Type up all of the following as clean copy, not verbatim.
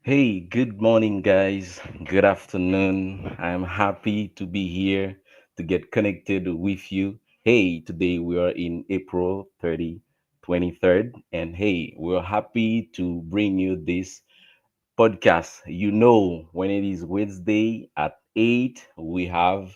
Hey, good morning, guys. Good afternoon. I'm happy to be here to get connected with you. Hey, today we are in April 23rd, and hey, we're happy to bring you this podcast. When it is Wednesday at 8, we have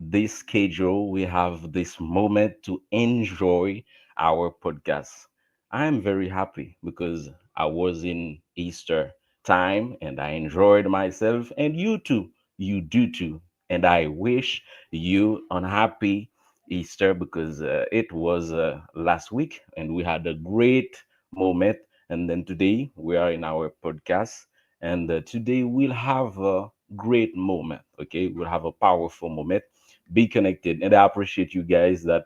this schedule, we have this moment to enjoy our podcast. I am very happy because I was in Easter time and I enjoyed myself, and you too, you do too. And I wish you unhappy Easter because it was last week and we had a great moment. And then today we are in our podcast, and today we'll have a great moment. Okay, we'll have a powerful moment. Be connected, and I appreciate you guys that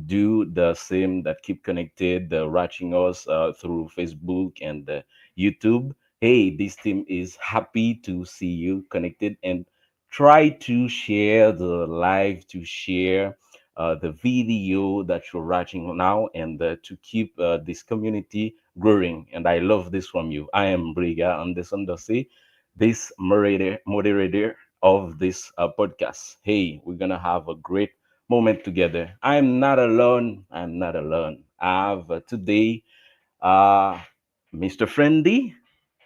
do the same, that keep connected, watching us through Facebook and YouTube. Hey, this team is happy to see you connected, and try to share the live, to share the video that you're watching now, and to keep this community growing. And I love this from you. I am Briga Anderson Dossi, this moderator of this podcast. Hey, we're gonna have a great moment together. I'm not alone. I'm not alone. I have today uh, Mr. Friendly.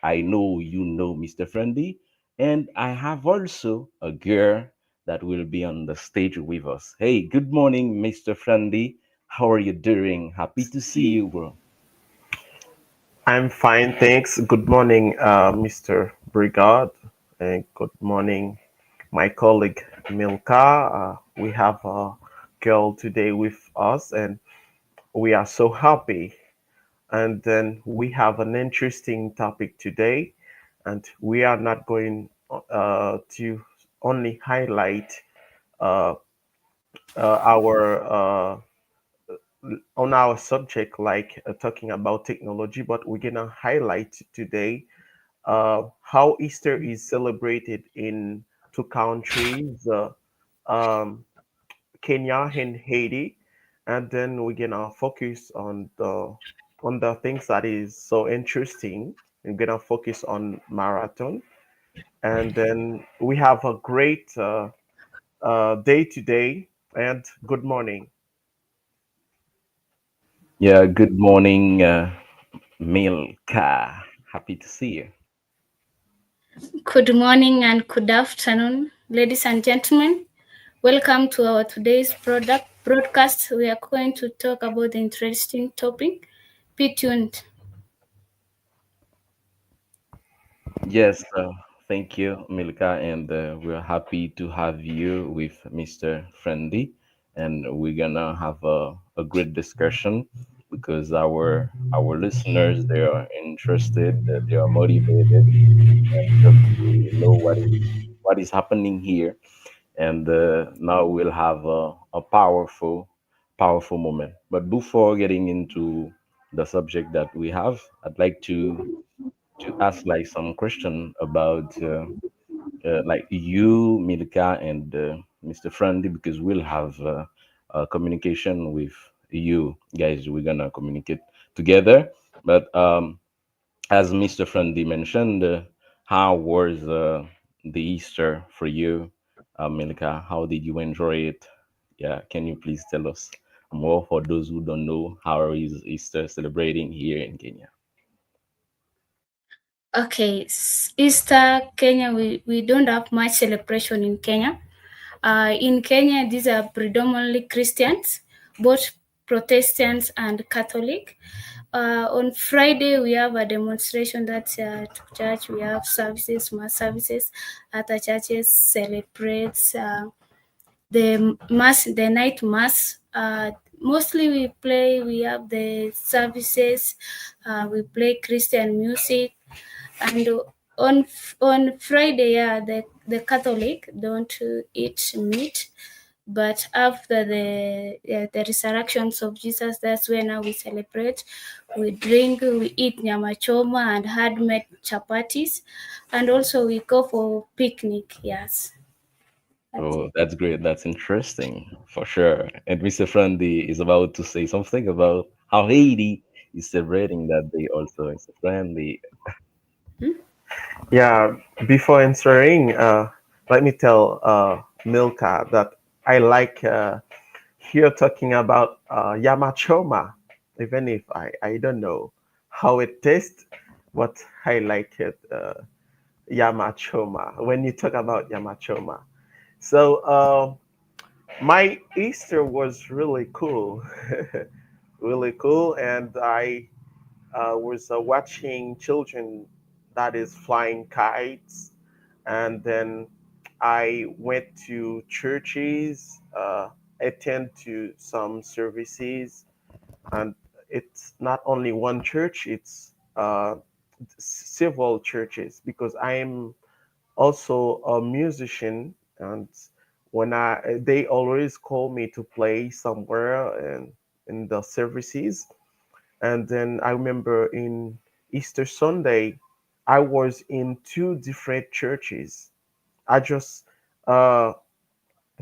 I know you know Mr. Friendly. And I have also a girl that will be on the stage with us. Hey, good morning, Mr. Friendly. How are you doing? Happy to see you, bro. I'm fine, thanks. Good morning, Mr. Brigard, and good morning, my colleague Milka. We have a girl today with us, and we are so happy. And then we have an interesting topic today, and we are not going to only highlight uh, our on our subject, like talking about technology, but we're gonna highlight today how Easter is celebrated in two countries, um, Kenya and Haiti, and then we're gonna focus on the things that is so interesting. We're gonna focus on marathon, and then we have a great day today. And good morning. Yeah, good morning, Milka. Happy to see you. Good morning and good afternoon, ladies and gentlemen. Welcome to our today's product broadcast. We are going to talk about the interesting topic. Be tuned. Yes, thank you, Milka, and we're happy to have you with Mr. Friendly, and we're gonna have a great discussion because our listeners, they are interested, they are motivated, and just to know what is happening here. And now we'll have a powerful moment. But before getting into the subject that we have, I'd like to ask like some question about like you, Milka, and Mr. Friendly, because we'll have communication with you guys. We're gonna communicate together. But as Mr. Friendly mentioned, how was the Easter for you, Milka? How did you enjoy it? Yeah, can you please tell us more for those who don't know how is Easter celebrating here in Kenya? Okay, Easter, Kenya, we don't have much celebration in Kenya. In Kenya, these are predominantly Christians, both Protestants and Catholic. On Friday, we have a demonstration that's to church. We have services, mass services. Other churches celebrates the night mass. Mostly we have the services. We play Christian music, and on Friday, yeah, the Catholic don't eat meat, but after the resurrections of Jesus, that's when now we celebrate. We drink, we eat nyama choma and handmade chapatis, and also we go for picnic. Yes, that's Oh, it. that's great. That's interesting for sure. And Mr. Friendly is about to say something about how Haiti is celebrating that day also. Mr. Friendly. Hmm? Yeah, before answering, let me tell Milka that I like here talking about Yamachoma, even if I don't know how it tastes, but I like it, Yamachoma, when you talk about Yamachoma. So, my Easter was really cool, really cool, and I was watching children that is flying kites, and then I went to churches, attend to some services, and it's not only one church; it's several churches because I am also a musician, and when I they always call me to play somewhere and in the services. And then I remember in Easter Sunday, I was in two different churches. I just uh,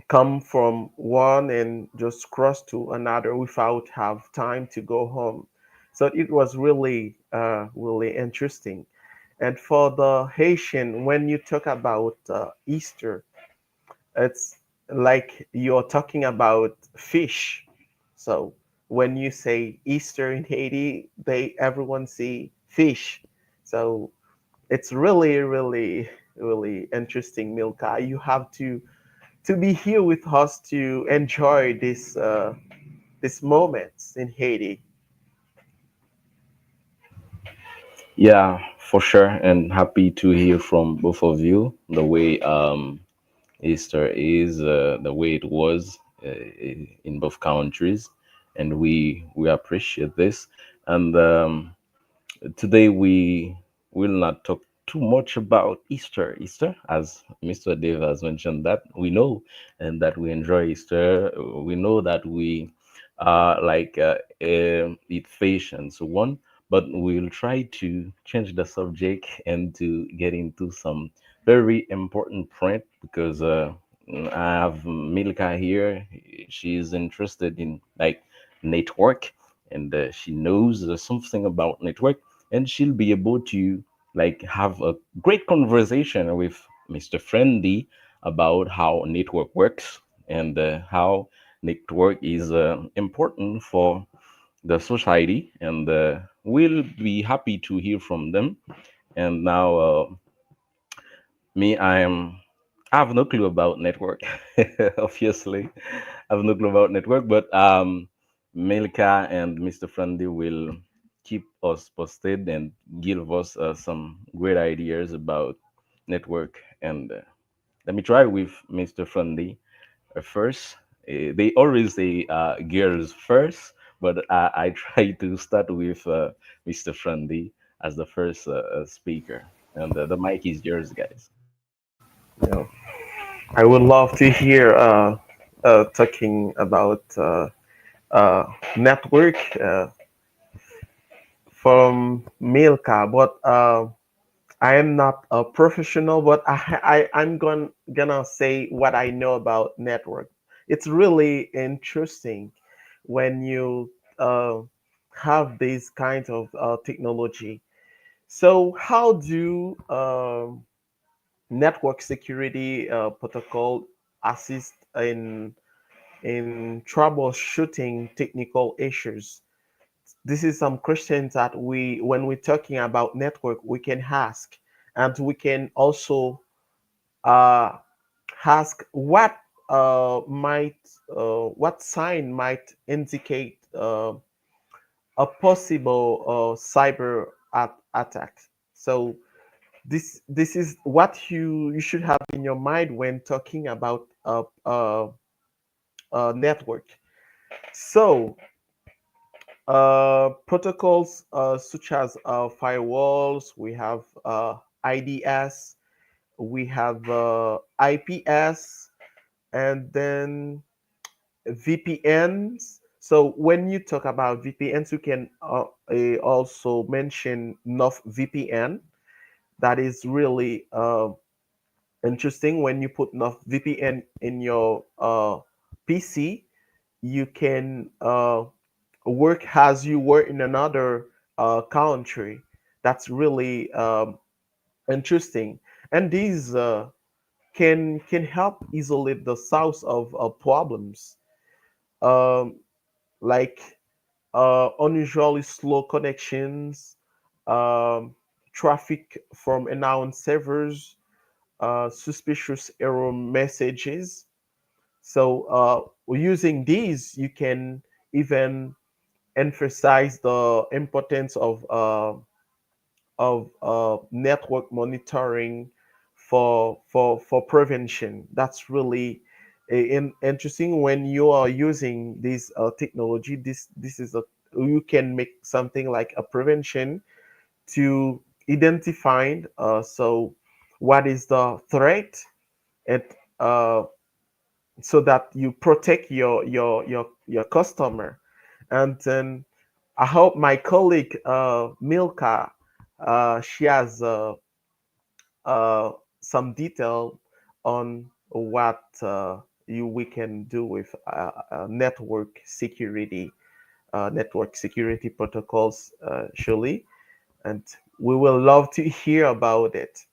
come from one and just cross to another without have time to go home. So it was really, really interesting. And for the Haitian, when you talk about Easter, it's like you're talking about fish. So when you say Easter in Haiti, they everyone see fish. So it's really, really, really interesting, Milka. You have to be here with us to enjoy this moments in Haiti. Yeah, for sure, and happy to hear from both of you the way Easter is, the way it was in both countries, and we appreciate this. And today we will not talk too much about Easter. Easter, as Mr. Dave has mentioned, that we know and that we enjoy Easter. We know that we eat fish and so on. But we'll try to change the subject and to get into some very important point because I have Milka here. She's interested in like network and she knows something about network and she'll be able to like have a great conversation with Mr. Friendly about how network works and how network is important for the society and we'll be happy to hear from them. And now me, I have no clue about network. Obviously, I have no clue about network, but Milka and Mr. Friendly will keep us posted and give us some great ideas about network. And let me try with Mr. Friendly first. They always say girls first, but I try to start with Mr. Friendly as the first speaker. And the mic is yours, guys. You know, I would love to hear talking about uh, network from Milka, but I am not a professional, but I'm gonna say what I know about network. It's really interesting when you have these kinds of technology. So how do network security protocol assist in troubleshooting technical issues? This is some questions that we, when we're talking about network, we can ask, and we can also uh, ask might what sign might indicate a possible attack. So this is what you should have in your mind when talking about a network. So protocols such as firewalls, we have IDS, we have IPS, and then VPNs. So when you talk about VPNs, you can also mention North VPN. That is really interesting. When you put North VPN in your PC, you can work as you were in another country. That's really Interesting. And these can help isolate the source of problems, um, like unusually slow connections, um, traffic from unknown servers, suspicious error messages. So using these, you can even emphasize the importance of network monitoring for prevention. That's really interesting when you are using this technology. This is a you can make something like a prevention to identify so what is the threat and so that you protect your customer. And then I hope my colleague Milka, she has some detail on what we can do with network security protocols, surely, and we will love to hear about it.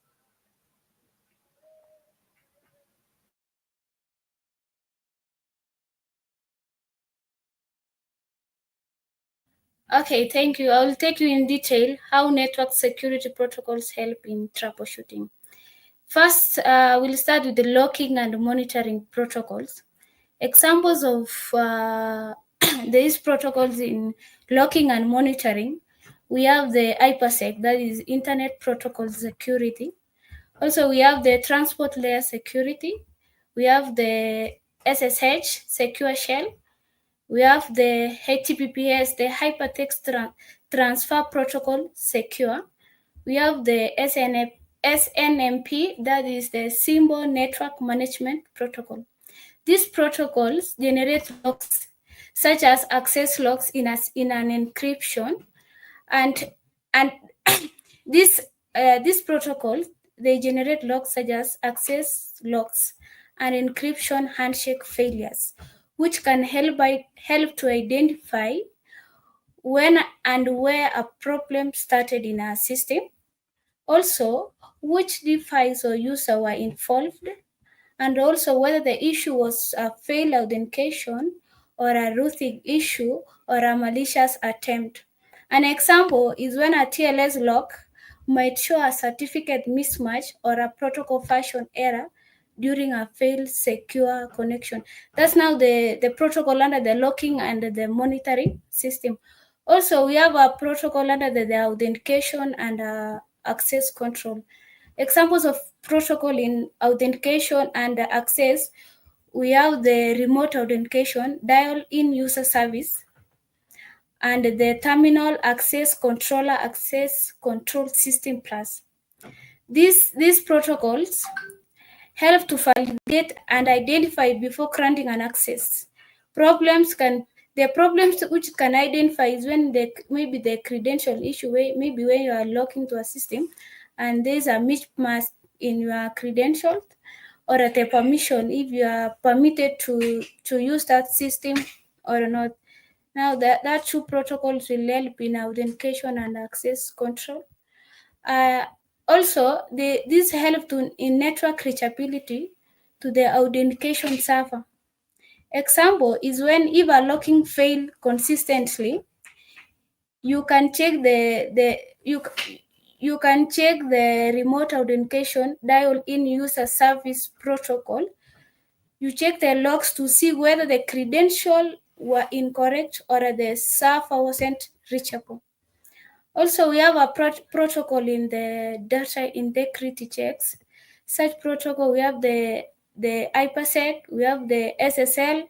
Okay, thank you. I will take you in detail how network security protocols help in troubleshooting. First, we'll start with the locking and monitoring protocols. Examples of these protocols in locking and monitoring, we have the IPsec, that is Internet Protocol Security. Also, we have the Transport Layer Security. We have the SSH, Secure Shell. We have the HTTPS, the Hypertext Transfer Protocol, Secure. We have the SNMP, that is the Symbol Network Management Protocol. These protocols generate logs such as access logs in an encryption, and and this these protocols, they generate logs such as access logs and encryption handshake failures, which can help to identify when and where a problem started in our system. Also, which device or user were involved, and also whether the issue was a failed authentication or a routing issue or a malicious attempt. An example is when a TLS log might show a certificate mismatch or a protocol version error during a failed secure connection. That's now the protocol under the locking and the monitoring system. Also, we have a protocol under the authentication and access control. Examples of protocol in authentication and access, we have the remote authentication, dial-in user service, and the terminal access controller access control system plus. These protocols help to validate and identify before granting an access. Problems can the problems which can identify is when maybe the credential issue, maybe when you are logging to a system and there's a mismatch in your credentials or at a permission if you are permitted to use that system or not. Now that two protocols will help in authentication and access control. Uh, Also, this help in network reachability to the authentication server. Example is when if a locking fail consistently, you can check you can check the remote authentication dial-in user service protocol. You check the logs to see whether the credential were incorrect or the server wasn't reachable. Also, we have a protocol in the data integrity checks. Such protocol, we have the IPsec, we have the SSL,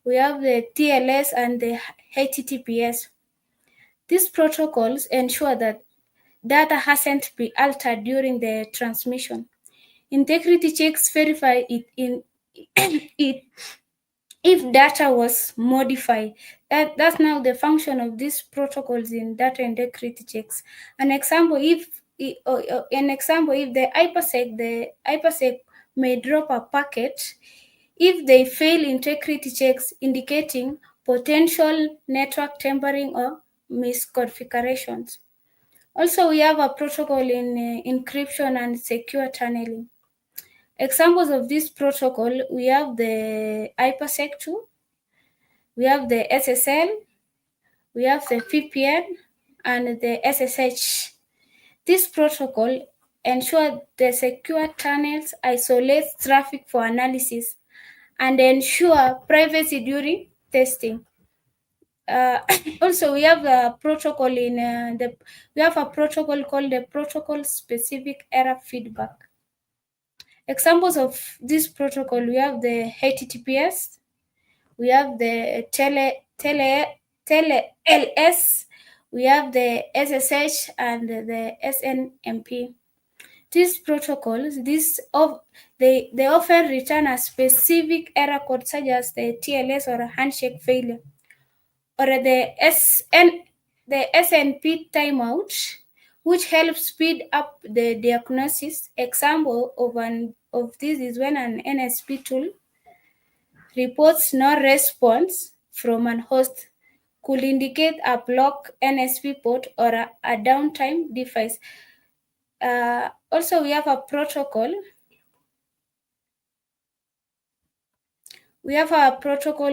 we have the TLS, and the HTTPS. These protocols ensure that data hasn't been altered during the transmission. Integrity checks verify it in it if data was modified. That's now the function of these protocols in data integrity checks. An example if the IPsec may drop a packet if they fail integrity checks indicating potential network tampering or misconfigurations. Also, we have a protocol in encryption and secure tunneling. Examples of this protocol, we have the IPsec2, we have the SSL, we have the VPN, and the SSH. This protocol ensures the secure tunnels, isolates traffic for analysis, and ensure privacy during testing. Uh, Also, we have a protocol in the we have a protocol called the protocol specific error feedback. Examples of this protocol, we have the HTTPS, we have the tele LS, we have the SSH and the SNMP. These protocols, they often return a specific error code such as the TLS or a handshake failure, or the SNP timeout, which helps speed up the diagnosis. Example of this is when an NSP tool reports no response from an host, could indicate a blocked NSP port or a downtime device. Also, we have a protocol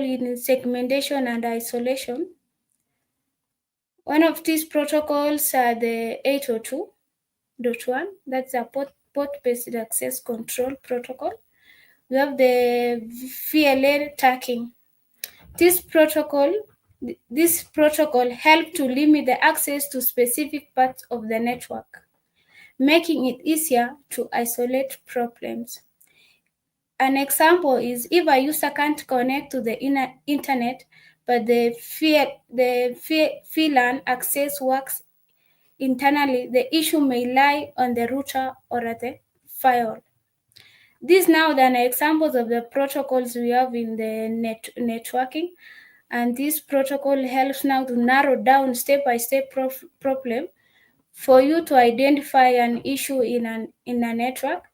in segmentation and isolation. One of these protocols are the 802.1, that's a port-based access control protocol. We have the VLA tagging. This protocol this protocol helps to limit the access to specific parts of the network, making it easier to isolate problems. An example is if a user can't connect to the internet, but the VLAN access works internally, the issue may lie on the router or at the firewall. These now then are examples of the protocols we have in the networking, and this protocol helps now to narrow down step-by-step problem for you to identify an issue in a network.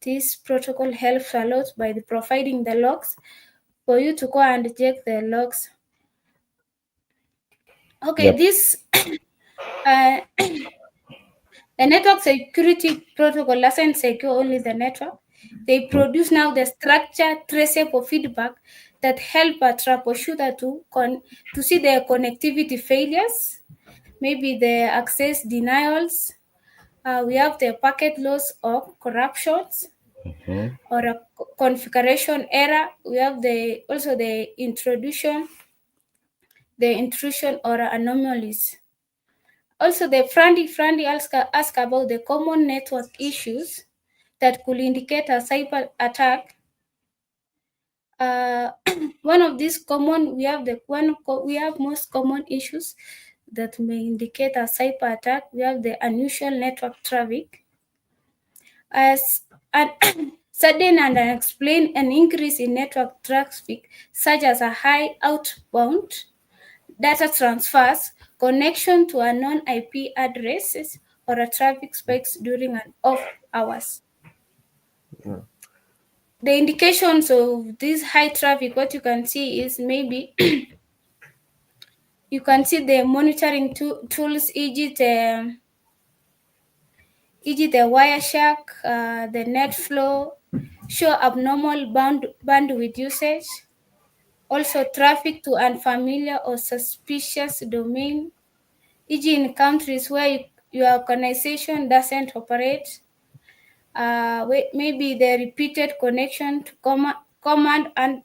This protocol helps a lot by providing the logs for you to go and check the logs. Okay, Yep. this uh, the network security protocol doesn't secure only the network. They Mhm. produce now the structure traceable feedback that help a troubleshooter to see the connectivity failures, maybe the access denials. We have the packet loss or corruptions Mhm. or a configuration error. We have also the intrusion or anomalies. Also, the Frandy ask about the common network issues that could indicate a cyber attack. Uh, one of these common, we have most common issues that may indicate a cyber attack. We have the unusual network traffic, as an sudden and unexplained an increase in network traffic, such as a high outbound data transfers, connection to unknown IP addresses, or a traffic spikes during an off hours. Yeah. The indications of this high traffic, what you can see is maybe you can see the monitoring tools, e.g. the Wireshark, the net flow, show abnormal bandwidth usage. Also, traffic to unfamiliar or suspicious domain, e.g. in countries where your organization doesn't operate. Maybe the repeated connection to command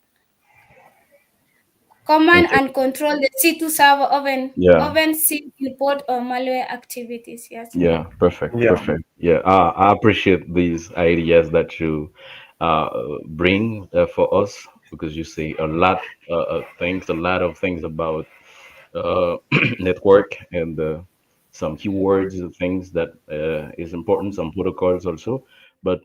Okay. and control the C2 server Yeah. often see import or malware activities. Yes. Yeah, perfect, Yeah. perfect. Yeah, I appreciate these ideas that you uh, bring for us because you say a lot things, a lot of things about uh, network and some keywords, things that is important, some protocols also. But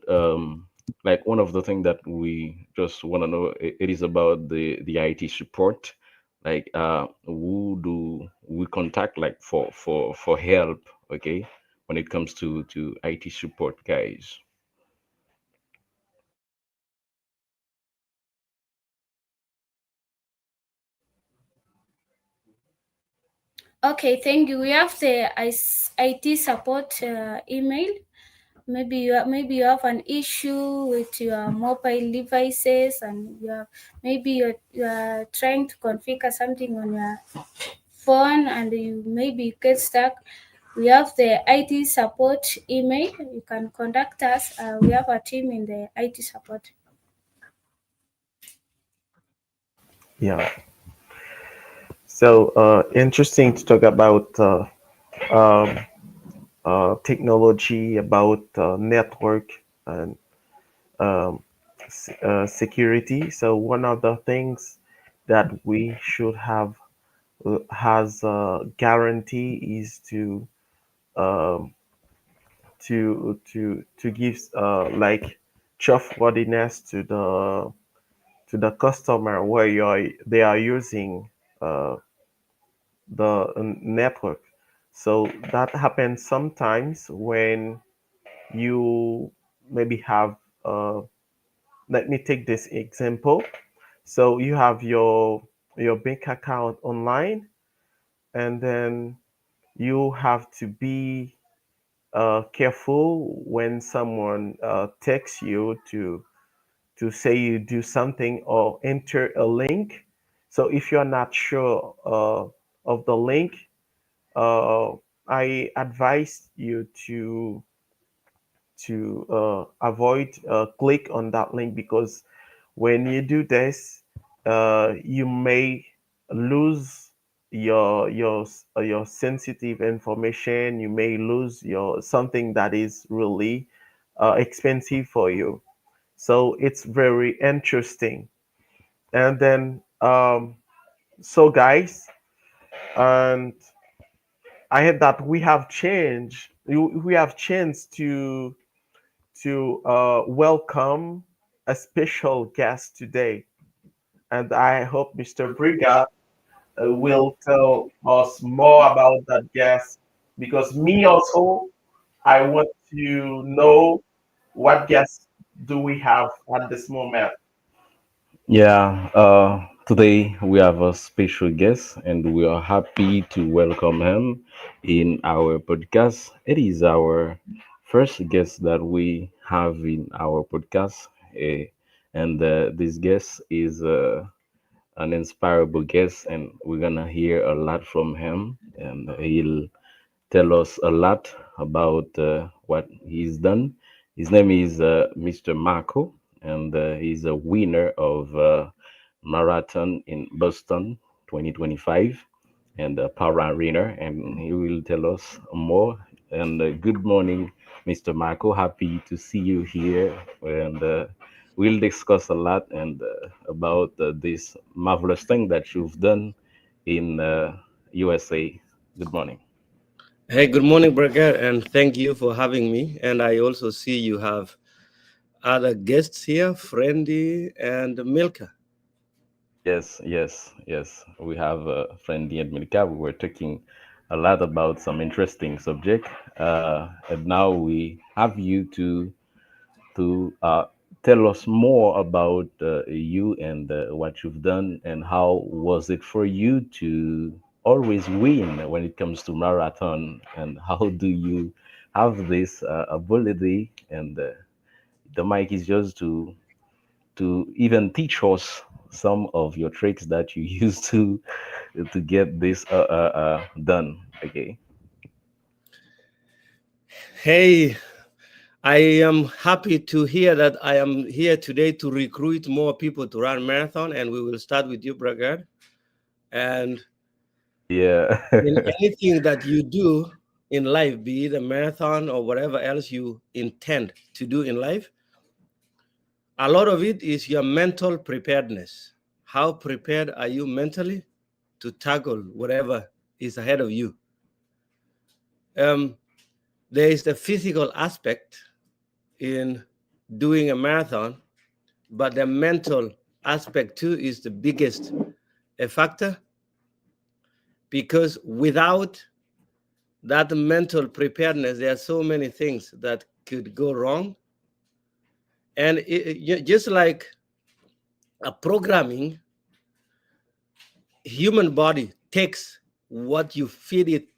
like one of the things that we just want to know, it is about the IT support. Like, who do we contact like for help? Okay, when it comes to IT support, guys. Okay, thank you. We have the IT support email. Maybe you have an issue with your mobile devices, and you are trying to configure something on your phone, and you maybe get stuck. We have the IT support email. You can contact us. We have a team in the IT support. Yeah. So interesting to talk about um, technology, about network and security. So one of the things that we should have has a guarantee is um, to give like trustworthiness to the customer where they are using uh, the network. So that happens sometimes when you maybe have let me take this example. So you have your bank account online, and then you have to be careful when someone texts you to say you do something or enter a link. So if you're not sure of the link, uh, I advise you to avoid click on that link, because when you do this, you may lose your sensitive information. You may lose your something that is really expensive for you. So it's very interesting. And then so guys, and I heard that we have changed to welcome a special guest today, and I hope Mr. Briga will tell us more about that guest, because me also, I want to know what guests do we have at this moment. Yeah, today we have a special guest, and we are happy to welcome him in our podcast. It is our first guest that we have in our podcast, and this guest is an inspirable guest, and we're gonna hear a lot from him, and he'll tell us a lot about what he's done. His name is Mr. Marco, and he's a winner of marathon in Boston 2025 and a para runner, and he will tell us more. And good morning, Mr. Marco. Happy to see you here, and we'll discuss a lot and about this marvelous thing that you've done in USA. Good morning. Hey, good morning, Burger, and thank you for having me. And I also see you have other guests here, Friendy and Milka. Yes, yes, yes. We have a friend in Milka. We were talking a lot about some interesting subject, and now we have you to tell us more about you and what you've done, and how was it for you to always win when it comes to marathon, and how do you have this ability? And the mic is just to even teach us some of your tricks that you use to get this done. Okay. Hey, I am happy to hear that I am here today to recruit more people to run marathon, and we will start with you, Burger. And Yeah. in anything that you do in life, be it a marathon or whatever else you intend to do in life, a lot of it is your mental preparedness. How prepared are you mentally to tackle whatever is ahead of you? Um, there is the physical aspect in doing a marathon, but the mental aspect too is the biggest factor, because without that mental preparedness, there are so many things that could go wrong. And just like a programming, human body takes what you feed it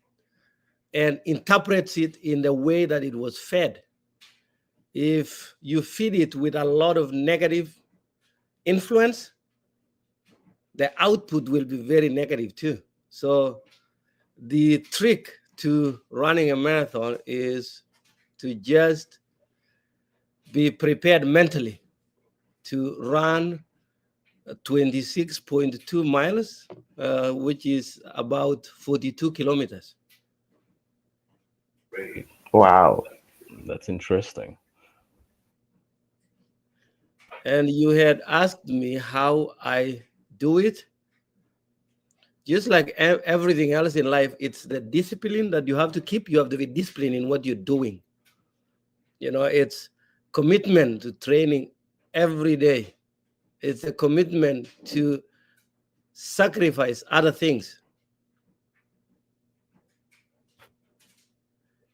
and interprets it in the way that it was fed. If you feed it with a lot of negative influence, the output will be very negative too. So the trick to running a marathon is to just be prepared mentally to run 26.2 miles, which is about 42 kilometers. Great. Wow. That's interesting. And you had asked me how I do it. Just like everything else in life, it's the discipline that you have to keep. You have to be disciplined in what you're doing. It's commitment to training every day. It's a commitment to sacrifice other things.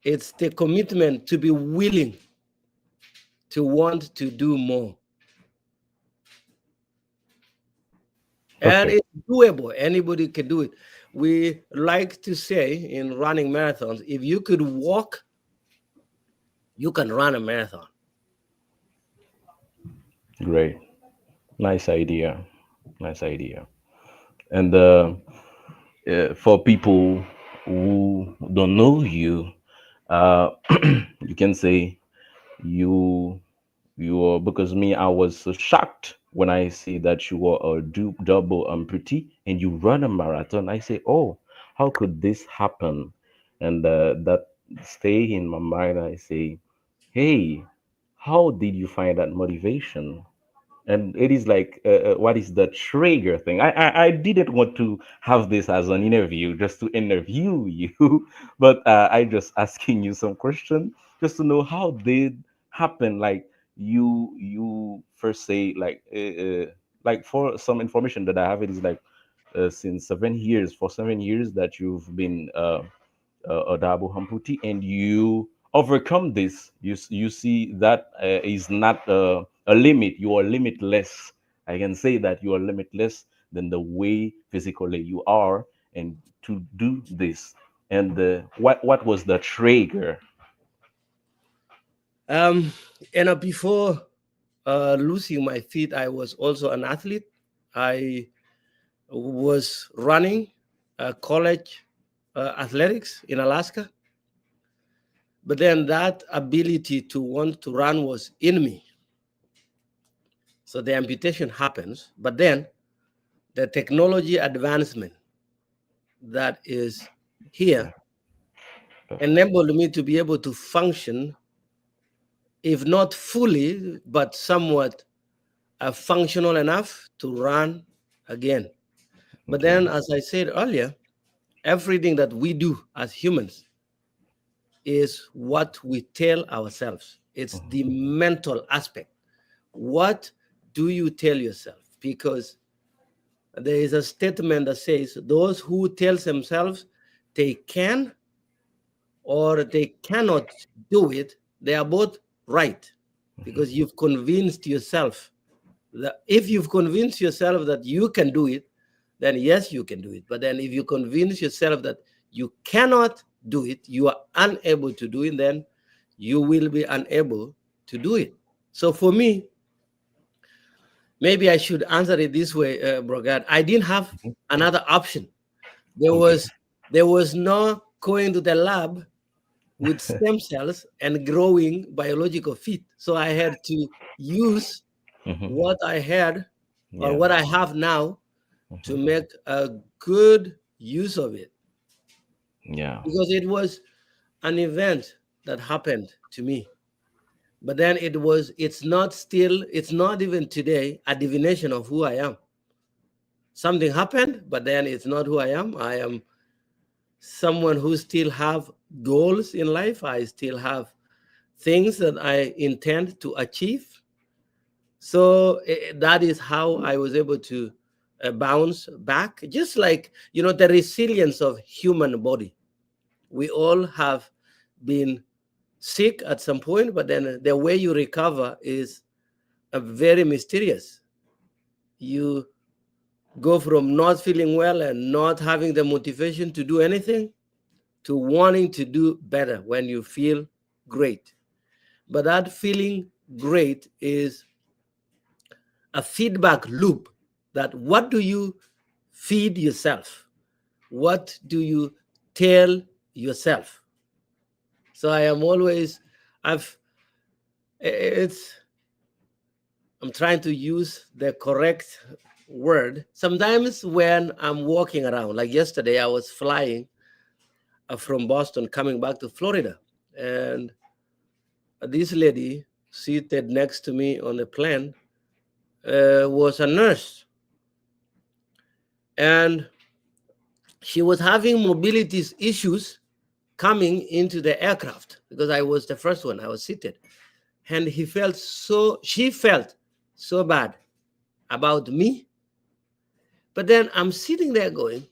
It's the commitment to be willing to want to do more. And Okay. it's doable. Anybody can do it. We like to say in running marathons, if you could walk, you can run a marathon. Great. Nice idea. Nice idea. And for people who don't know you, you can say you you are, because me, I was so shocked when I see that you are a double amputee and you run a marathon. I say, oh, how could this happen? And that stay in my mind. I say, hey, how did you find that motivation? And it is like, what is the trigger thing? I didn't want to have this as an interview just to interview you, but I just asking you some question just to know how did happen. Like you first say like for some information that I have, it is like since 7 years, for 7 years that you've been a double amputee, and you overcome this. You see that is not a limit. You are limitless. I can say that you are limitless than the way physically you are, and to do this. And what was the trigger? Um, before losing my feet, I was also an athlete. I was running college athletics in Alaska. But then that ability to want to run was in me. So the amputation happens. But then the technology advancement that is here Okay, perfect. enabled me to be able to function, if not fully, but somewhat functional enough to run again. But Okay. then, as I said earlier, everything that we do as humans is what we tell ourselves. It's the Mhm. mental aspect. What do you tell yourself? Because there is a statement that says those who tell themselves they can or they cannot do it, they are both right. Because you've convinced yourself that if you've convinced yourself that you can do it, then yes, you can do it. But then if you convince yourself that you cannot do it, you are unable to do it, then you will be unable to do it. So for me, maybe I should answer it this way, Brogard. I didn't have Mhm. another option. There Okay. was there was no going to the lab with stem cells and growing biological feet. So I had to use Hmm. what I had or Yeah. what I have now to Hmm. make a good use of it, Yeah. because it was an event that happened to me. But then it's not even today a divination of who I am. Something happened, but then it's not who I am. I am someone who still have goals in life. I still have things that I intend to achieve. So that is how I was able to bounce back. Just like, the resilience of human body. We all have been sick at some point, but then the way you recover is very mysterious. You go from not feeling well and not having the motivation to do anything to wanting to do better when you feel great. But that feeling great is a feedback loop, that what do you feed yourself? What do you tell yourself? So I am always, I've, it's, I'm trying to use the correct word. Sometimes when I'm walking around, like yesterday, I was flying from Boston coming back to Florida. And this lady seated next to me on the plane was a nurse. And she was having mobility issues coming into the aircraft because I was the first one. I was seated. And she felt so bad about me. But then I'm sitting there going,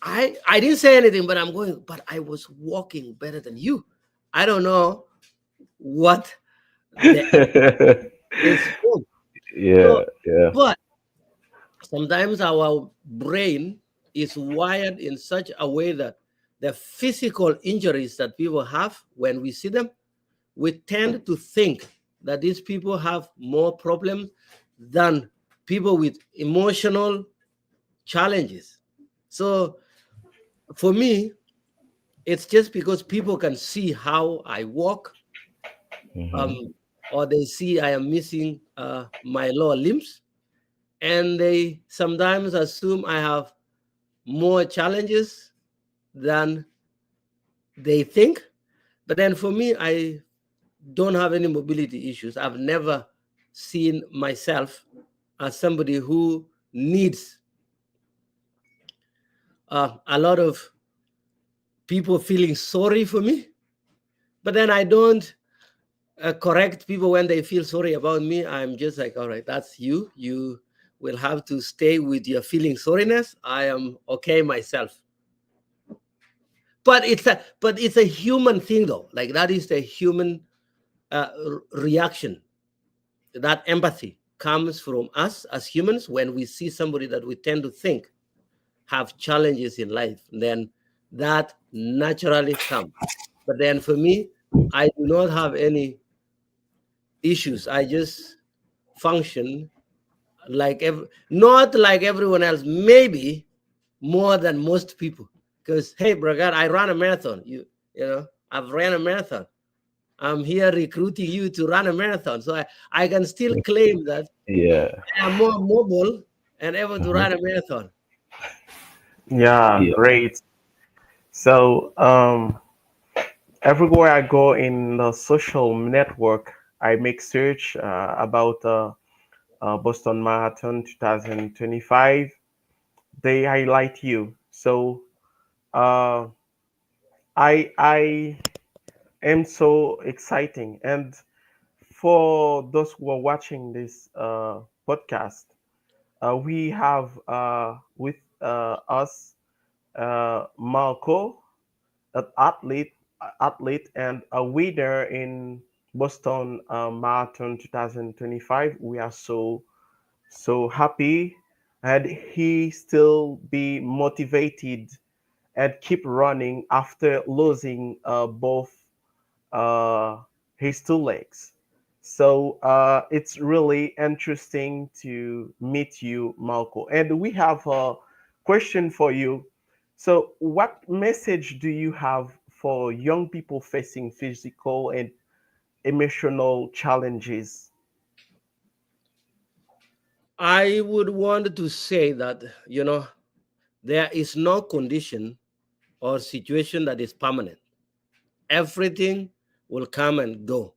I didn't say anything, but I'm going, but I was walking better than you. I don't know what the is from. Yeah, So, yeah. but sometimes our brain is wired in such a way that the physical injuries that people have, when we see them, we tend to think that these people have more problems than people with emotional challenges. So for me, it's just because people can see how I walk, Hmm. um, or they see I am missing my lower limbs, and they sometimes assume I have more challenges than they think. But then for me, I don't have any mobility issues. I've never seen myself as somebody who needs a lot of people feeling sorry for me. But then I don't correct people when they feel sorry about me. I'm just like, all right, that's you. You will have to stay with your feeling sorriness. I am okay myself. But it's a human thing though. Like that is the human reaction. That empathy comes from us as humans when we see somebody that we tend to think have challenges in life. Then that naturally comes. But then for me, I do not have any issues. I just function not like everyone else, maybe more than most people. Because hey, Bragat, I ran a marathon. I've ran a marathon. I'm here recruiting you to run a marathon. So I can still claim that Yeah. I am more mobile and able to Hmm. run a marathon. Yeah, Yeah. great. So, everywhere I go in the social network, I make search about Boston Marathon 2025. They highlight you. So, uh, I am so exciting. And for those who are watching this podcast, we have with us Marco, an athlete and a winner in Boston Marathon 2025. We are so happy, and he still be motivated and keep running after losing both uh, his two legs. So it's really interesting to meet you, Malco. And we have a question for you. So, what message do you have for young people facing physical and emotional challenges? I would want to say that, there is no condition or situation that is permanent. Everything will come and go.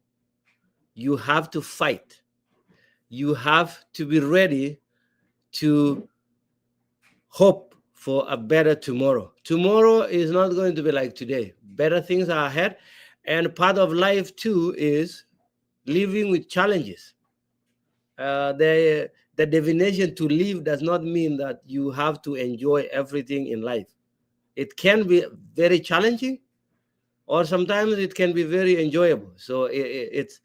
You have to fight. You have to be ready to hope for a better tomorrow. Tomorrow is not going to be like today. Better things are ahead. And part of life, too, is living with challenges. The definition to live does not mean that you have to enjoy everything in life. It can be very challenging, or sometimes it can be very enjoyable. So it's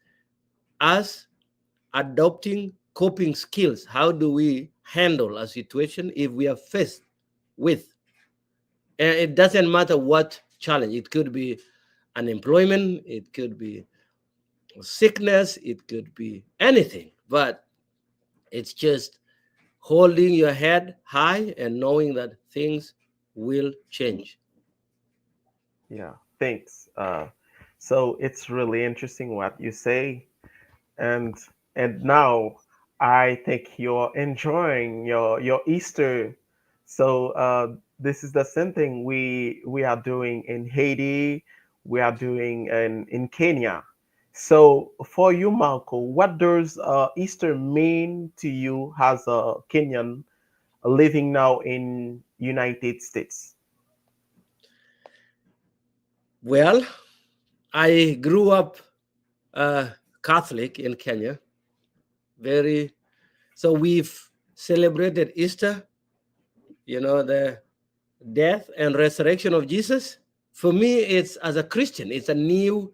us adopting coping skills. How do we handle a situation if we are faced with. And it doesn't matter what challenge. It could be unemployment, it could be sickness, it could be anything. But it's just holding your head high and knowing that things will change. Yeah, thanks. So it's really interesting what you say, and now I think you're enjoying your Easter. So this is the same thing we are doing in Haiti, we are doing in Kenya. So for you, Marco, what does Easter mean to you as a Kenyan living now in United States? Well, I grew up Catholic in Kenya. Very so we've celebrated Easter, the death and resurrection of Jesus. For me, it's as a Christian, it's a new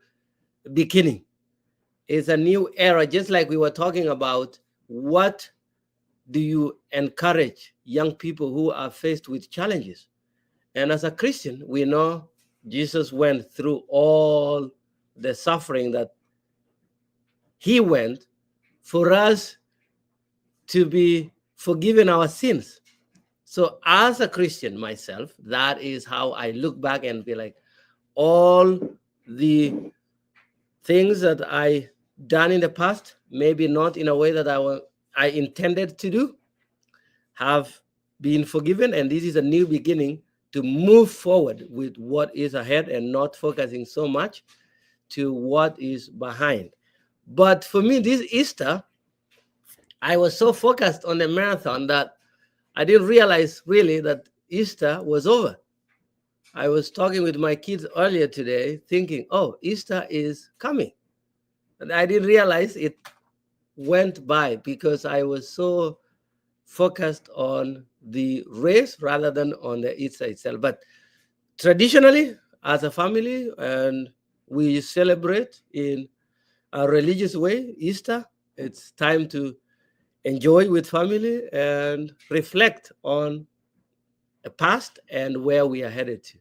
beginning. It's a new era, just like we were talking about. What do you encourage young people who are faced with challenges? And as a Christian, we know Jesus went through all the suffering that he went for us to be forgiven our sins. So, as a Christian myself, that is how I look back and be like, all the things that I done in the past, maybe not in a way that I intended to do, have been forgiven, and this is a new beginning to move forward with what is ahead and not focusing so much to what is behind. But for me, this Easter, I was so focused on the marathon that I didn't realize really that Easter was over. I was talking with my kids earlier today, thinking, oh, Easter is coming. And I didn't realize it went by because I was so focused on the race rather than on the Easter itself. But traditionally, as a family, and we celebrate in a religious way Easter. It's time to enjoy with family and reflect on the past and where we are headed to.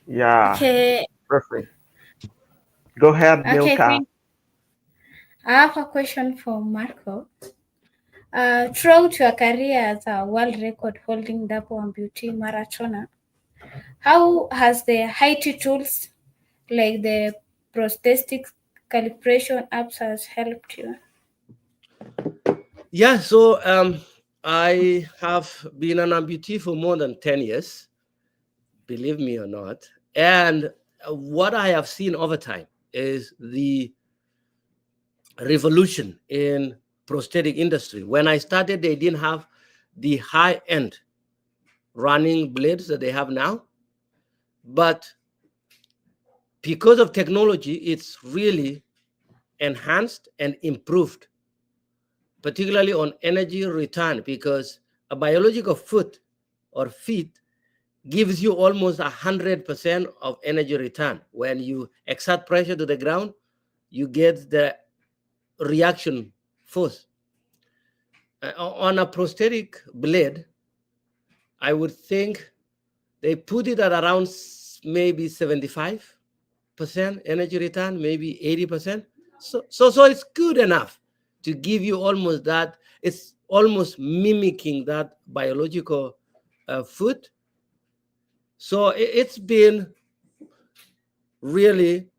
Yeah, Okay, perfect. Go ahead, okay, Milka. I have a question for Marco. Throughout your career as a world record holding double amputee marathoner, how has the Haiti tools like the prosthetic calibration apps has helped you? Yeah, so I have been an amputee for more than 10 years, believe me or not. And what I have seen over time is the revolution in prosthetic industry. When I started, they didn't have the high end running blades that they have now, but because of technology, it's really enhanced and improved, particularly on energy return, because a biological foot or feet gives you almost 100% of energy return. When you exert pressure to the ground, you get the reaction force. On a prosthetic blade, I would think they put it at around maybe 75% energy return, maybe 80%. So it's good enough to give you almost that. It's almost mimicking that biological food. So it's been really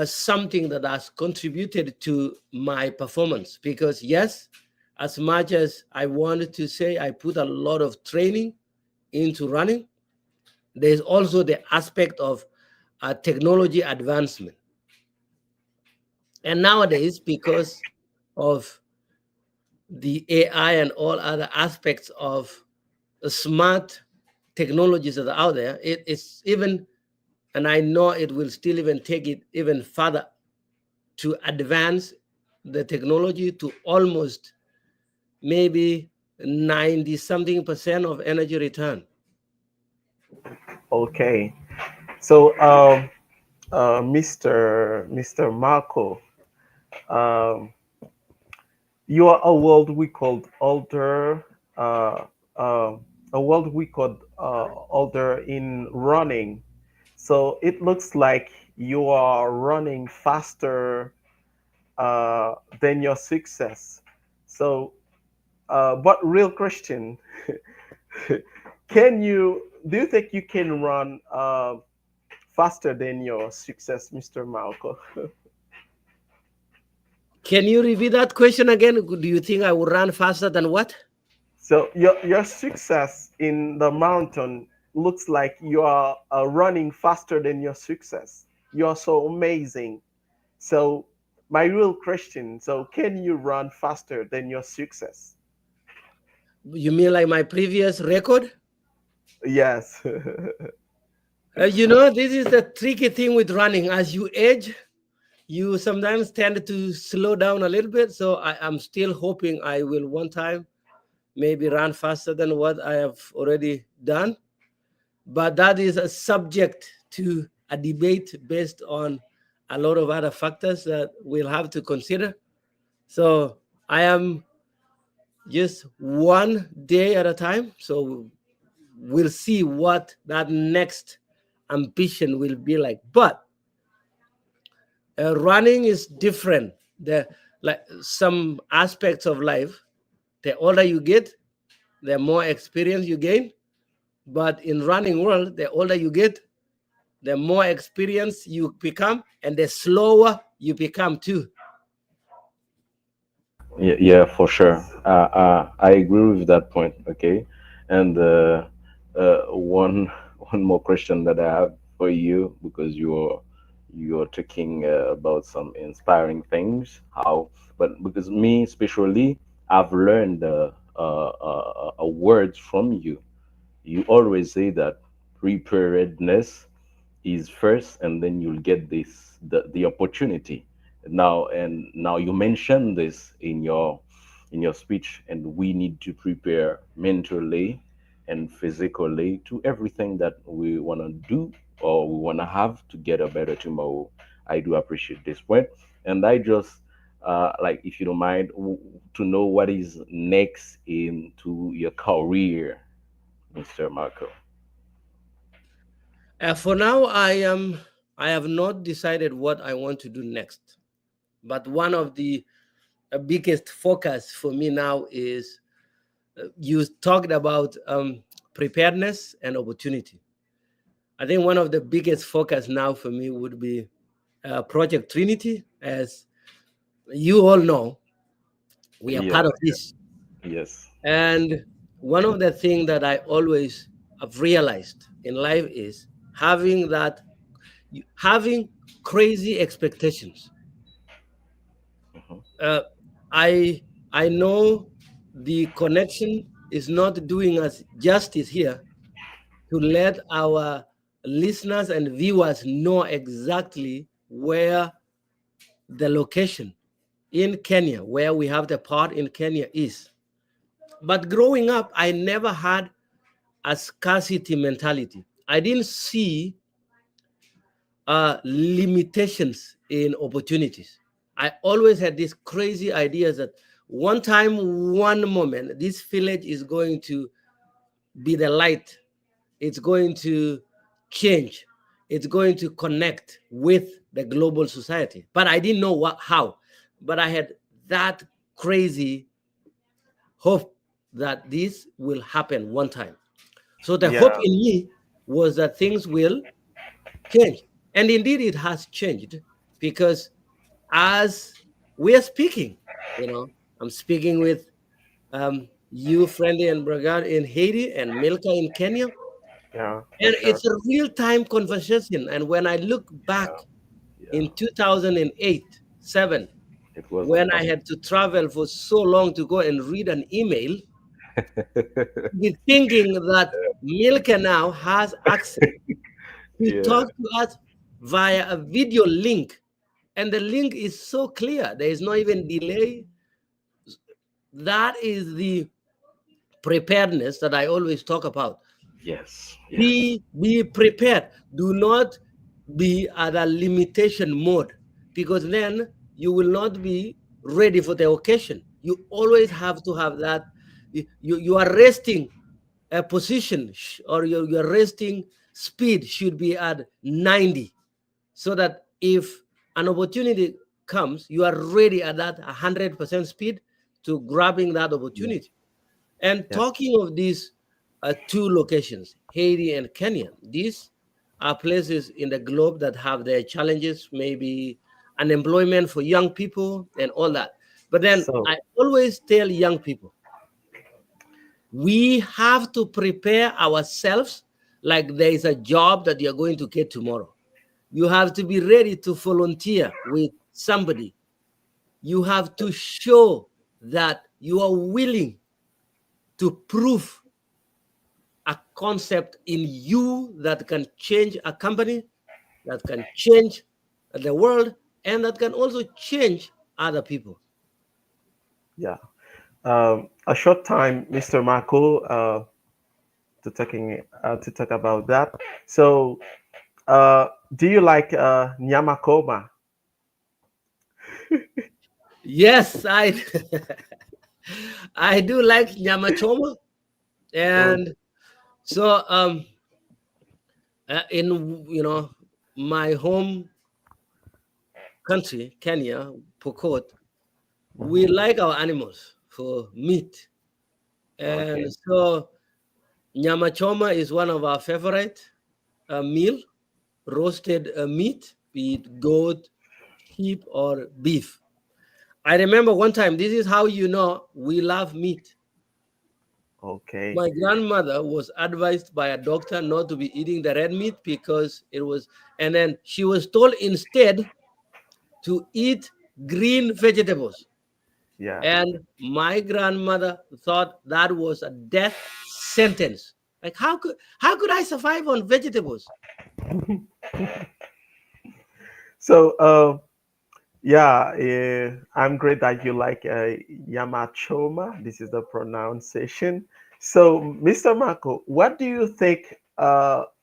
something that has contributed to my performance because yes, as much as I wanted to say I put a lot of training into running, there's also the aspect of technology advancement. And nowadays, because of the AI and all other aspects of the smart technologies that are out there, it's even, and I know it will still even take it even further to advance the technology to almost maybe 90 something percent of energy return. Okay. So, Mr. Marco, um, You are a world record older, uh, uh, a world record older in running. So it looks like you are running faster than your success. So, but real question, do you think you can run faster than your success, Mr. Malcolm? Can you repeat that question again? Do you think I will run faster than what? So your success in the marathon looks like you are running faster than your success. You are so amazing. So my real question, so can you run faster than your success? You mean like my previous record? Yes. This is the tricky thing with running. As you age, you sometimes tend to slow down a little bit. So I'm still hoping I will one time maybe run faster than what I have already done. But that is a subject to a debate based on a lot of other factors that we'll have to consider. So I am just one day at a time. So we'll see what that next ambition will be like. But running is different. The like some aspects of life, the older you get, the more experience you gain. But in running world, the older you get, the more experience you become, and the slower you become too. Yeah, yeah, for sure. I agree with that point. Okay, and one one more question that I have for you, because you're talking about some inspiring things. How, but because me especially, I've learned a word from you. You always say that preparedness is first, and then you'll get the opportunity. Now you mentioned this in your speech, and we need to prepare mentally and physically to everything that we want to do or we want to have to get a better tomorrow. I do appreciate this point, and I just like, if you don't mind, to know what is next into your career, Mr. Marco. For now, I have not decided what I want to do next. But one of the biggest focus for me now is you talked about preparedness and opportunity. I think one of the biggest focus now for me would be Project Trinity. As you all know, we are part Yeah. of this. Yes. And one of the things that I always have realized in life is having crazy expectations. Mhm. Uh, I I know the connection is not doing us justice here to let our listeners and viewers know exactly where the location in Kenya, where we have the part in Kenya, is. But growing up, I never had a scarcity mentality. I didn't see limitations in opportunities. I always had these crazy ideas that one time, one moment, this village is going to be the light. It's going to change. It's going to connect with the global society. But I didn't know how. But I had that crazy hope that this will happen one time. So the hope Yeah, in me was that things will change. And indeed, it has changed because as we are speaking, I'm speaking with you, Friendly and Bragard in Haiti and Milka in Kenya. yeah, for And sure. it's a real time conversation. And when I look back Yeah. Yeah. in 2008, 7, It wasn't when I possible. had to travel for so long to go and read an email, be thinking that Milka now has access to Yeah. talk to us via a video link. And the link is so clear. There is no even delay. That is the preparedness that I always talk about. Yes. Yes. Be prepared. Do not be at a limitation mode, because then you will not be ready for the occasion. You always have to have that. You are resting a position or your resting speed should be at 90, so that if an opportunity comes, you are ready at that 100% speed to grabbing that Yeah. opportunity. And Yes. talking of these two locations, Haiti and Kenya, these are places in the globe that have their challenges, maybe unemployment for young people and all that. But then So I always tell young people, we have to prepare ourselves like there is a job that you're going to get tomorrow. You have to be ready to volunteer with somebody. You have to show that you are willing to prove a concept in you that can change a company, that can change the world, and that can also change other people. yeah, a short time, Mr. Marco, to talk about that. So, do you like Nyamakoma? Yes, I I do like nyamachoma, Oh, and so in my home country, Kenya, Pokot, we mhm. like our animals for meat, and Okay. so nyama choma is one of our favorite meal, roasted meat, be it goat, sheep, or beef. I remember one time. This is how you know we love meat. Okay. My grandmother was advised by a doctor not to be eating the red meat because it was, and then she was told instead to eat green vegetables. Yeah. And my grandmother thought that was a death sentence. Like how could I survive on vegetables? So, yeah, I'm great that you like Yamachoma. This is the pronunciation. So, Mr. Marco, what do you think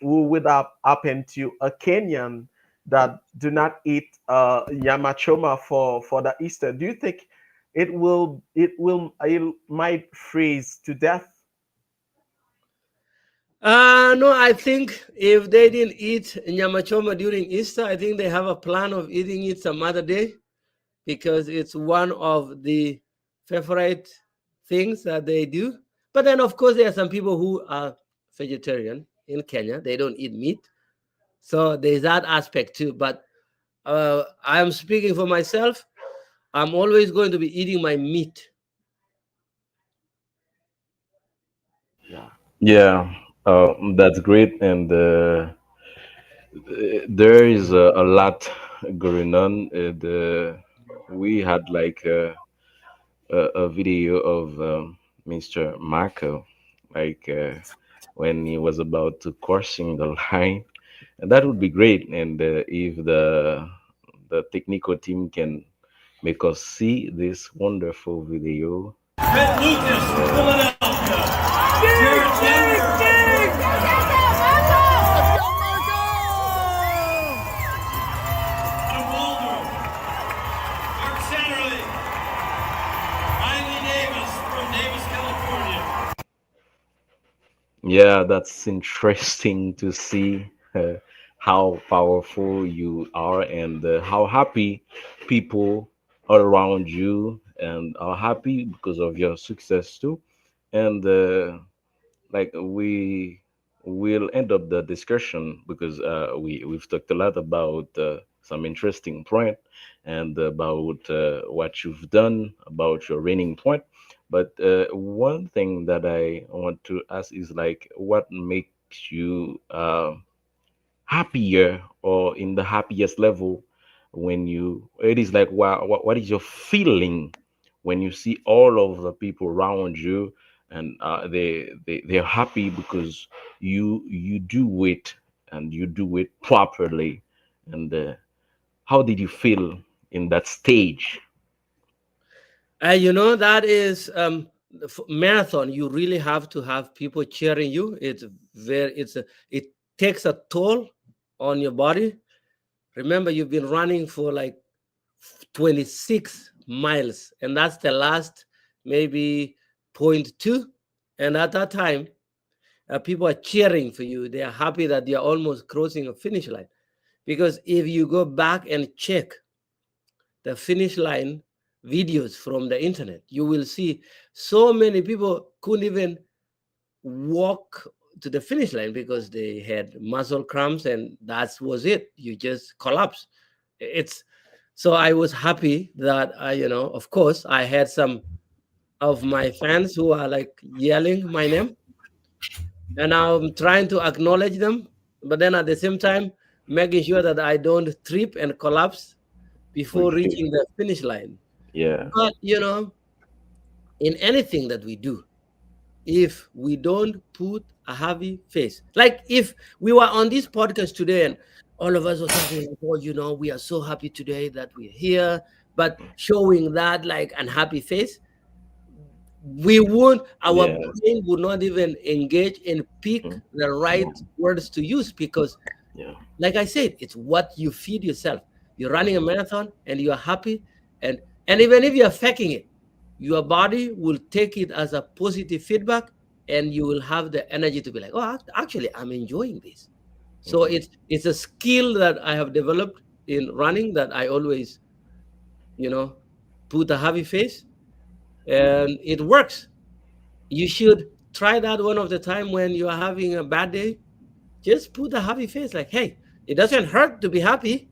would have happened to a Kenyan that do not eat Yamachoma for the Easter? Do you think it might freeze to death? No, I think if they didn't eat nyamachoma during Easter, I think they have a plan of eating it some other day because it's one of the favorite things that they do. But then, of course, there are some people who are vegetarian in Kenya. They don't eat meat. So there's that aspect too. But I'm speaking for myself. I'm always going to be eating my meat. Yeah. Yeah, that's great, and there is a lot going on. We had like a video of Mr. Marco, like when he was about to crossing the line, and that would be great. And if the technical team can make us see this wonderful video, Red Lucas and from Philadelphia. Jared Denver. Adam Waldron. Mark Satterley. Riley Davis from Davis, California. yeah, that's interesting to see how powerful you are and how happy people are around you and are happy because of your success too. And like we will end up the discussion because we've talked a lot about some interesting point and about what you've done about your winning point, but one thing that I want to ask is like what makes you happier or in the happiest level when you it is like what is your feeling when you see all of the people around you and they're happy because you do it and you do it properly and how did you feel in that stage? That is marathon. You really have to have people cheering you. It takes a toll on your body. Remember, you've been running for like 26 miles, and that's the last maybe point 0.2. And at that time, people are cheering for you. They are happy that you're almost crossing a finish line. Because if you go back and check the finish line videos from the internet, you will see so many people couldn't even walk to the finish line because they had muscle cramps, and that was it. You just collapse. It's so I was happy that of course, I had some of my fans who are like yelling my name, and I'm trying to acknowledge them, but then at the same time making sure that I don't trip and collapse before Okay. reaching the finish line. Yeah. But in anything that we do, if we don't put a happy face, like if we were on this podcast today and all of us were talking like, oh, we are so happy today that we're here, but showing that like unhappy face, we would our Yeah. brain would not even engage and pick Mhm. the right words to use, because Yeah. like I said, it's what you feed yourself. You're running a marathon and you're happy, and even if you're faking it, your body will take it as a positive feedback, and you will have the energy to be like, oh, actually, I'm enjoying this. So Mhm. it's a skill that I have developed in running, that I always, you know, put a happy face, and it works. You should try that one of the time when you are having a bad day. Just put a happy face, like, hey, it doesn't hurt to be happy.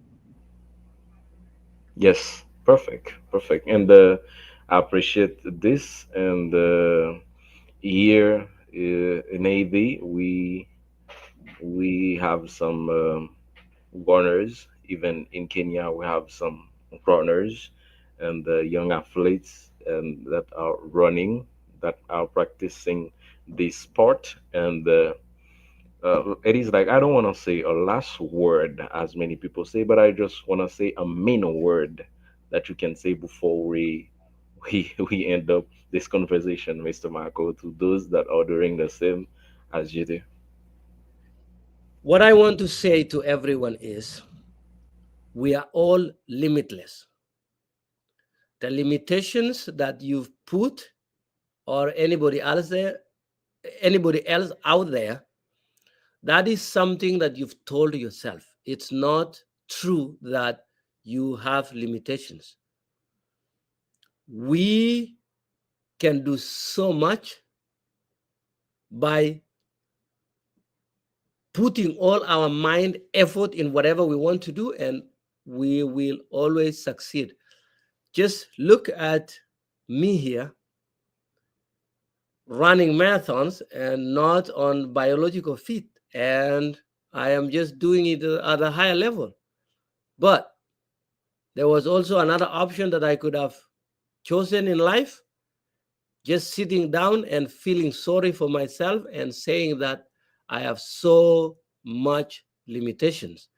Yes. Perfect. Perfect. And I appreciate this. And here in AD, we have some runners. Even in Kenya, we have some runners and young athletes and that are running, that are practicing this sport. And it is like, I don't want to say a last word, as many people say, but I just want to say a main word that you can say before we end up this conversation, Mr. Marco, to those that are doing the same as you do. What I want to say to everyone is we are all limitless. The limitations that you've put, or anybody else out there, that is something that you've told yourself. It's not true that you have limitations. We can do so much by putting all our mind effort in whatever we want to do, and we will always succeed. Just look at me here running marathons and not on biological feet, and I am just doing it at a higher level. But there was also another option that I could have chosen in life, just sitting down and feeling sorry for myself and saying that I have so much limitations.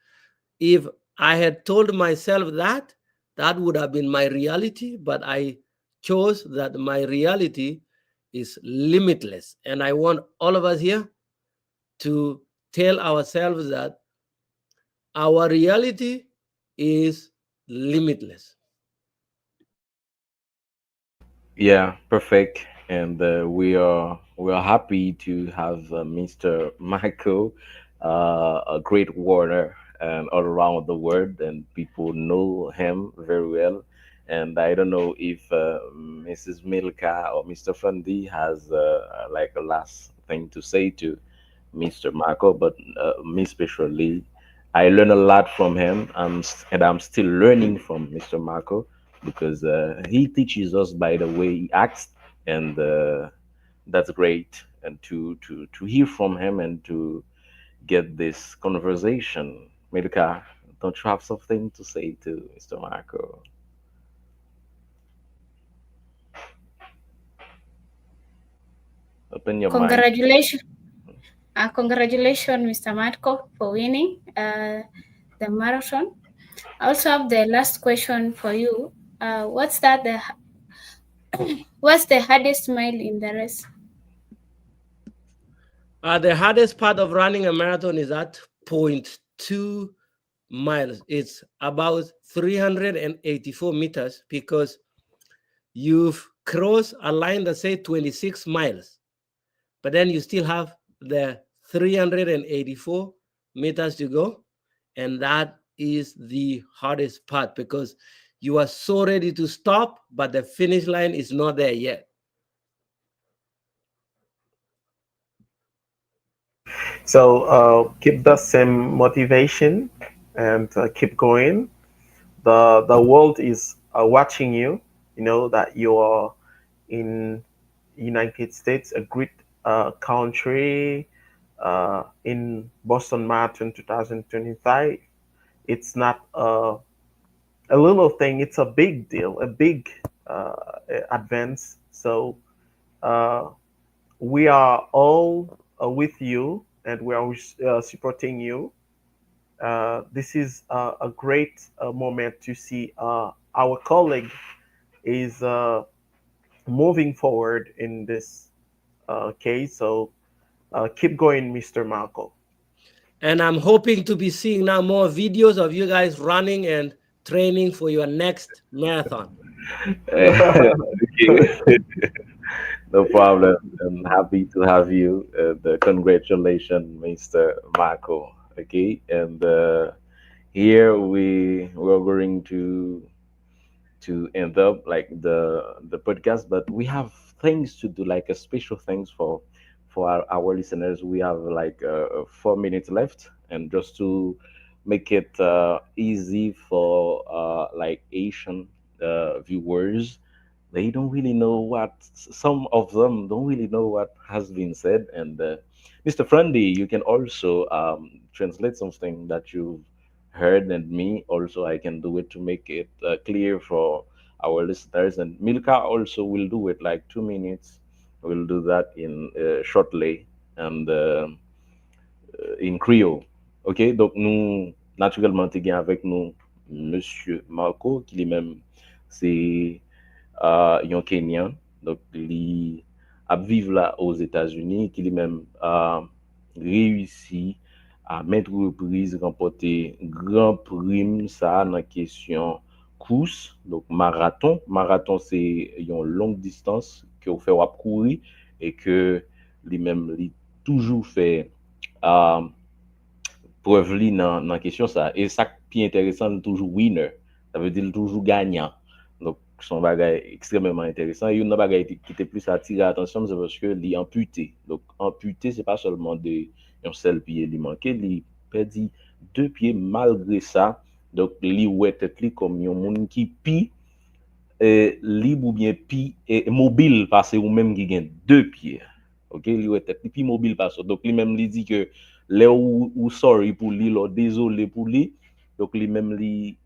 If I had told myself that, that would have been my reality, but I chose that my reality is limitless. And I want all of us here to tell ourselves that our reality is limitless. Yeah, perfect. And we are happy to have Mr. Michael, a great warrior and all around the world, and people know him very well. And I don't know if Mrs. Milka or Mr. Fundy has like a last thing to say to Mr. Michael, but me especially, I learn a lot from him. And I'm still learning from Mr. Michael because he teaches us by the way he acts, and that's great. And to hear from him and to get this conversation, Milka, don't you have something to say to Mr. Michael? Open your mic. Congratulations, congratulations, Mr. Marco, for winning the marathon. I also have the last question for you. What's the hardest mile in the race? The hardest part of running a marathon is at point 2 miles. It's about 384 meters, because you've cross a line that say 26 miles, but then you still have the 384 meters to go. And that is the hardest part because you are so ready to stop, but the finish line is not there yet. So keep the same motivation and keep going. The world is watching you. You know that you are in United States, a great country, in Boston Marathon 2025. It's not a little thing. It's a big deal, a big uh, advance. So uh, we are all with you, and we are supporting you. This is a great moment to see our colleague is moving forward in this case. So keep going, Mr. Marco. And I'm hoping to be seeing now more videos of you guys running and training for your next marathon. Okay. No problem. I'm happy to have you. The congratulations, Mr. Marco. Okay, and here we're going to end up like the podcast, but we have things to do, like a special things for our listeners. We have like 4 minutes left, and just to make it easy for like Asian viewers, they don't really know what, some of them don't really know what has been said. And Mr. Frandy, you can also translate something that you've heard, and me also I can do it to make it clear for our listeners. And Milka also will do it like 2 minutes. We'll do that in shortly, and in Creole. OK, donc nous naturellement te gen avec nous Monsieur Marco qui lui-même c'est yon Kenyan, donc li ap vive là aux États-Unis, qui lui-même réussi à maintes reprises remporter grand prime ça dans question course, donc marathon. Marathon c'est une longue distance que vous fait wap courir et que lui-même li toujours fait euh, preuve li dans question ça. Et ça qui est intéressant, il toujours winner. Ça veut dire toujours gagnant. Donc son bagage extrêmement intéressant. Et une bagage qui était plus attiré l'attention, c'est parce que li amputé. Donc amputé, c'est pas seulement de un seul pied li manqué, li perdu deux pieds malgré ça. Donc li ouais tête li comme un monde qui pi libre ou bien pi mobile parce que ou même qui gagne deux pieds. OK, li ouais tête pi mobile parce que donc lui même li dit que les ou sorry pour lui, là, désolé pour lui. Donc lui même li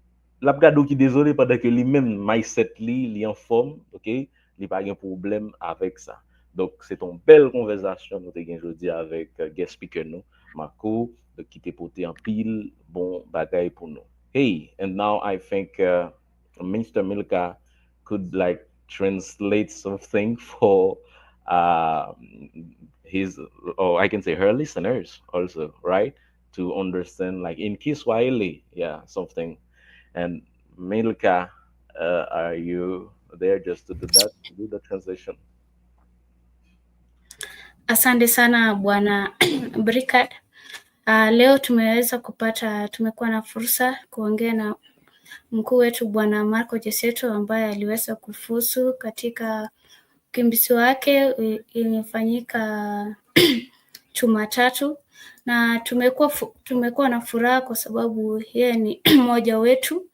l'a gado qui désolé pendant que lui même mindset li en forme, OK? Il pas de problème avec ça. Donc c'est une belle conversation nous avons aujourd'hui avec guest speaker nous, Marco, qui t'a porté en pile bon bagaille pour nous. Hey, and now I think Mr. Milka could like translate something for uh, his, or I can say her listeners also, right? To understand like in Kiswahili, yeah, something. And Milka, are you there just to do that, to do the translation? Asante sana Bwana Brikad. Leo tumekuwa na fursa kuongea na mkuu wetu Bwana Marco Jeseto ambaye aliweza kufuzu katika ukimbizi wake ilifanyika Jumatatu, na tumekuwa na furaha kwa sababu yeye ni mmoja wetu,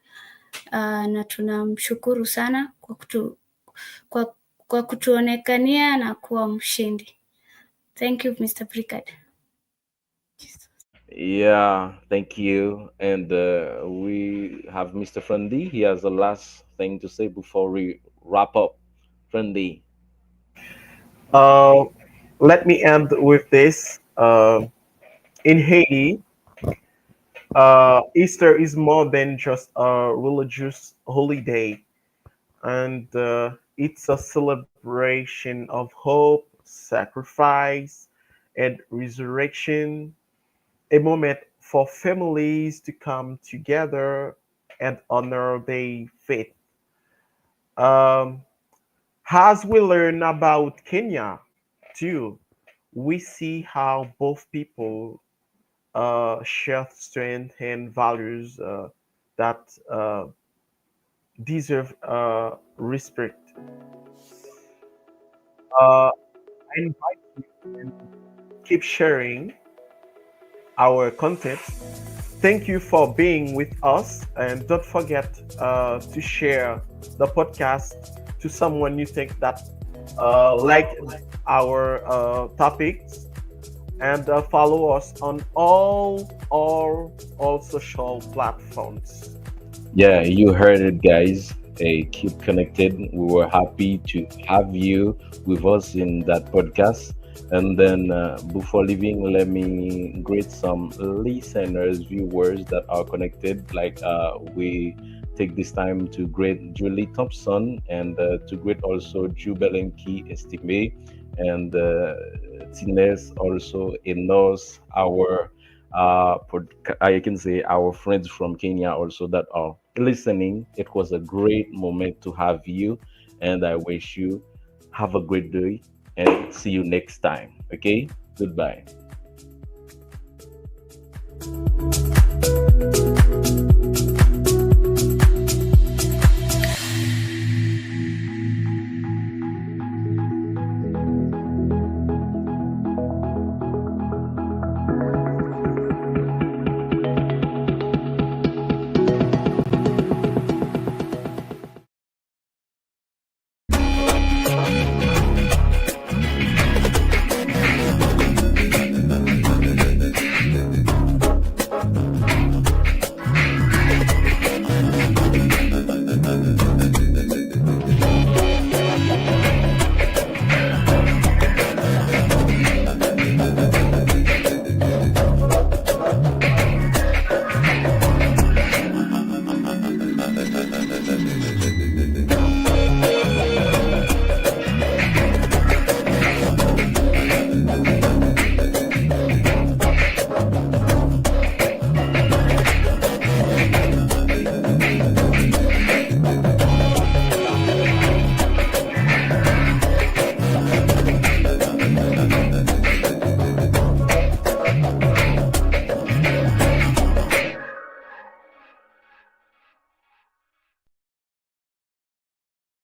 na tunamshukuru sana kwa kutuonekania na kuwa mshindi. Thank you, Mr. Brikad. Yeah, thank you. And we have Mr. Fundy. He has the last thing to say before we wrap up. Fundy. Uh, Let me end with this. In Haiti, Easter is more than just a religious holiday, and it's a celebration of hope, sacrifice, and resurrection, a moment for families to come together and honor their faith. Um, As we learn about Kenya too, we see how both people share strength and values that deserve respect. I invite you to keep sharing our content. Thank you for being with us, and don't forget to share the podcast to someone you think that like our topics, and follow us on all social platforms. Yeah, you heard it, guys. Keep connected. We were happy to have you with us in that podcast. And then, before leaving, let me greet some listeners, viewers that are connected. Like, we take this time to greet Julie Thompson, and to greet also Jubelenki Estime, and Tines also Enos, our I can say our friends from Kenya also that are listening. It was a great moment to have you, and I wish you have a great day and see you next time. Okay, goodbye.